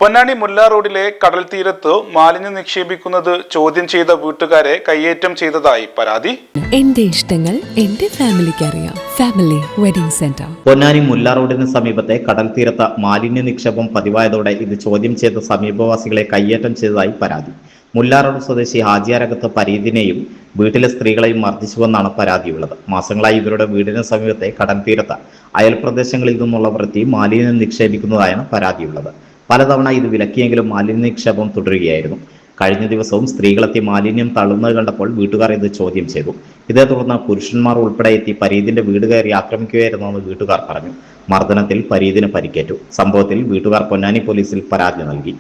പൊന്നാനി മുല്ല റോഡിലെ കടൽ തീരത്ത് മാലിന്യം നിക്ഷേപിക്കുന്നത് ചോദ്യം ചെയ്ത വീട്ടുകാരെ കയ്യേറ്റം ചെയ്തതായി പരാതി. എന്റെ ഇഷ്ടങ്ങൾ എന്റെ ഫാമിലിക്ക് അറിയാം. Family wedding centre. പൊന്നാനി മുല്ല റോഡിന് സമീപത്തെ കടൽ തീരത്ത് മാലിന്യ നിക്ഷേപം പതിവായതോടെ ഇത് ചോദ്യം ചെയ്ത സമീപവാസികളെ കയ്യേറ്റം ചെയ്തതായി പരാതി. മുല്ല റോഡ് സ്വദേശി ഹാജിയാരകത്ത് പരീദിനെയും വീട്ടിലെ സ്ത്രീകളെയും മർദ്ദിച്ചുവെന്നാണ് പരാതിയുള്ളത്. മാസങ്ങളായി ഇവരുടെ വീടിന് സമീപത്തെ കടൽ തീരത്ത് അയൽപ്രദേശങ്ങളിൽ നിന്നുള്ളവർ എത്തി മാലിന്യം നിക്ഷേപിക്കുന്നതായാണ് പരാതിയുള്ളത്. പലതവണ ഇത് വിലക്കിയെങ്കിലും മാലിന്യ നിക്ഷേപം തുടരുകയായിരുന്നു. കഴിഞ്ഞ ദിവസവും സ്ത്രീകളെത്തി മാലിന്യം തള്ളുന്നത് കണ്ടപ്പോൾ വീട്ടുകാർ ഇത് ചോദ്യം ചെയ്തു. ഇതേ തുടർന്ന് പുരുഷന്മാർ ഉൾപ്പെടെ എത്തി പരീദിന്റെ വീട് കയറി ആക്രമിക്കുകയായിരുന്നുവെന്ന് വീട്ടുകാർ പറഞ്ഞു. മർദ്ദനത്തിൽ പരീദിന് പരിക്കേറ്റു. സംഭവത്തിൽ വീട്ടുകാർ പൊന്നാനി പോലീസിൽ പരാതി നൽകി.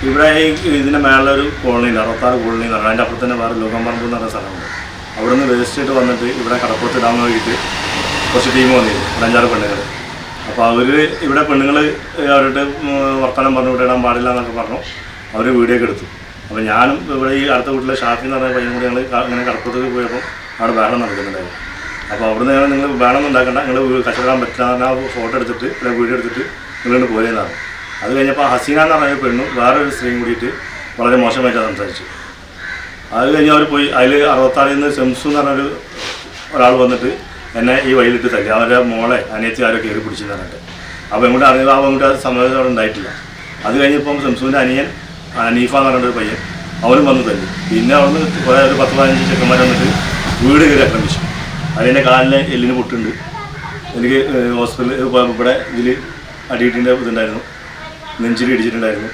ഇവിടെ ഇതിൻ്റെ മേളൊരു കോളനി 66 കോളനി എന്ന് പറഞ്ഞാൽ അതിൻ്റെ അപ്പുറത്ത് തന്നെ വേറെ ലോകമ്പറമ്പ് എന്ന് പറഞ്ഞ സ്ഥലമുണ്ട്. അവിടെ നിന്ന് രജിസ്റ്റർ വന്നിട്ട് ഇവിടെ കടപ്പുറത്ത് ഇടാൻ വേണ്ടിയിട്ട് കുറച്ച് ടീം വന്നിരുന്നു, 5-6 പെണ്ണുങ്ങൾ. അപ്പോൾ അവർ ഇവിടെ പെണ്ണുങ്ങൾ അവരുടെ വർത്തമാനം പറഞ്ഞു വിടാൻ പാടില്ല എന്നൊക്കെ പറഞ്ഞു അവർ വീഡിയോ ഒക്കെ എടുത്തു. അപ്പോൾ ഞാനും ഇവിടെ ഈ അടുത്ത വീട്ടിലെ ഷാഫി എന്ന് പറഞ്ഞ പയ്യൻ കൂടി ഞങ്ങൾ ഇങ്ങനെ കടപ്പുറത്തേക്ക് പോയപ്പോൾ അവിടെ ബഹളം നടക്കുന്നുണ്ടായിരുന്നു. അപ്പോൾ അവിടുന്ന് നിങ്ങൾ ബഹളം ഉണ്ടാക്കണ്ട, നിങ്ങൾ കച്ചവടം പറ്റില്ല ഫോട്ടോ എടുത്തിട്ട് ഇവിടെ വീഡിയോ എടുത്തിട്ട് നിങ്ങളുടെ പോരെന്നാണ്. അത് കഴിഞ്ഞപ്പോൾ ഹസീന എന്ന് പറഞ്ഞ പെണ്ണും വേറൊരു സ്ത്രീയും കൂടിയിട്ട് വളരെ മോശമായിട്ടാണ് സംസാരിച്ചു. അത് കഴിഞ്ഞ് അവർ പോയി. അതിൽ 66 നിന്ന് സെംസു എന്ന് പറഞ്ഞൊരു ഒരാൾ വന്നിട്ട് എന്നെ ഈ വഴിയിലിട്ട് തല്ലി. അവരുടെ മോളെ അനിയത്തി ആരോ കയറി പിടിച്ചെന്ന് പറഞ്ഞിട്ട്. അപ്പോൾ എങ്ങോട്ട് അറിയുക അങ്ങോട്ട് അത് സമ്മതം അവിടെ ഉണ്ടായിട്ടില്ല. അത് കഴിഞ്ഞപ്പം സെംസുവിൻ്റെ അനിയൻ അനീഫ എന്ന് പറഞ്ഞൊരു പയ്യൻ അവനും വന്ന് തല്ലി. പിന്നെ അവിടുന്ന് കുറേ ഒരു 10-15 ചെക്കന്മാർ വന്നിട്ട് വീട് കയറി ആക്രമിച്ചു. അതിൻ്റെ കാലിന് എല്ലിന് പൊട്ടുണ്ട്. എനിക്ക് ഹോസ്പിറ്റലിൽ ഇവിടെ ഇതിൽ അടിയിട്ടിൻ്റെ ഇതുണ്ടായിരുന്നു, നെഞ്ചിൽ ഇടിച്ചിട്ടുണ്ടായിരുന്നു.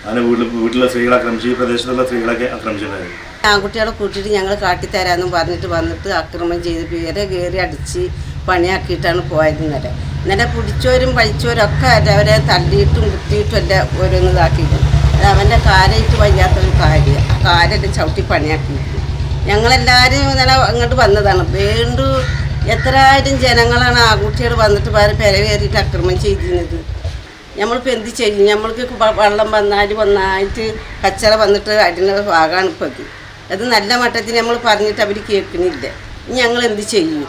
അങ്ങനെ വീട്ടിലെ സ്ത്രീകളെ ആക്രമിച്ചു, ഈ പ്രദേശത്തുള്ള സ്ത്രീകളൊക്കെ ആക്രമിച്ചിട്ടുണ്ടായിരുന്നു. ആൺകുട്ടികളെ കൂട്ടിയിട്ട് ഞങ്ങൾ കാട്ടിത്തരാമെന്നും പറഞ്ഞിട്ട് വന്നിട്ട് ആക്രമണം ചെയ്ത് പേരെ കയറി അടിച്ച് പണിയാക്കിയിട്ടാണ് പോയത്. ഇന്നലെ പിടിച്ചവരും പഴിച്ചവരും ഒക്കെ അവരെ തള്ളിയിട്ടും കുത്തിയിട്ടും എല്ലാം ഓരോന്ന് ഇതാക്കിയിട്ടും അത് അവൻ്റെ കാലായിട്ട് വയ്യാത്തൊരു കാര്യം. ആ കാലെല്ലാം ചവിട്ടി പണിയാക്കിയിട്ടു. ഞങ്ങളെല്ലാവരും ഇന്നലെ അങ്ങോട്ട് വന്നതാണ്. വീണ്ടും എത്രായിരം ജനങ്ങളാണ് ആൺകുട്ടികൾ വന്നിട്ട് വേറെ പെര കയറിയിട്ട് ആക്രമണം ചെയ്തിരുന്നത്. നമ്മളിപ്പോൾ എന്ത് ചെയ്യും? നമ്മൾക്ക് വെള്ളം വന്നായിട്ട് കച്ചറ വന്നിട്ട് അടിക്കുന്ന ഭാഗമാണ് ഇപ്പോൾ അത്. നല്ല മട്ടത്തിൽ നമ്മൾ പറഞ്ഞിട്ട് അവർ കേൾക്കുന്നില്ല. ഞങ്ങൾ എന്ത് ചെയ്യും?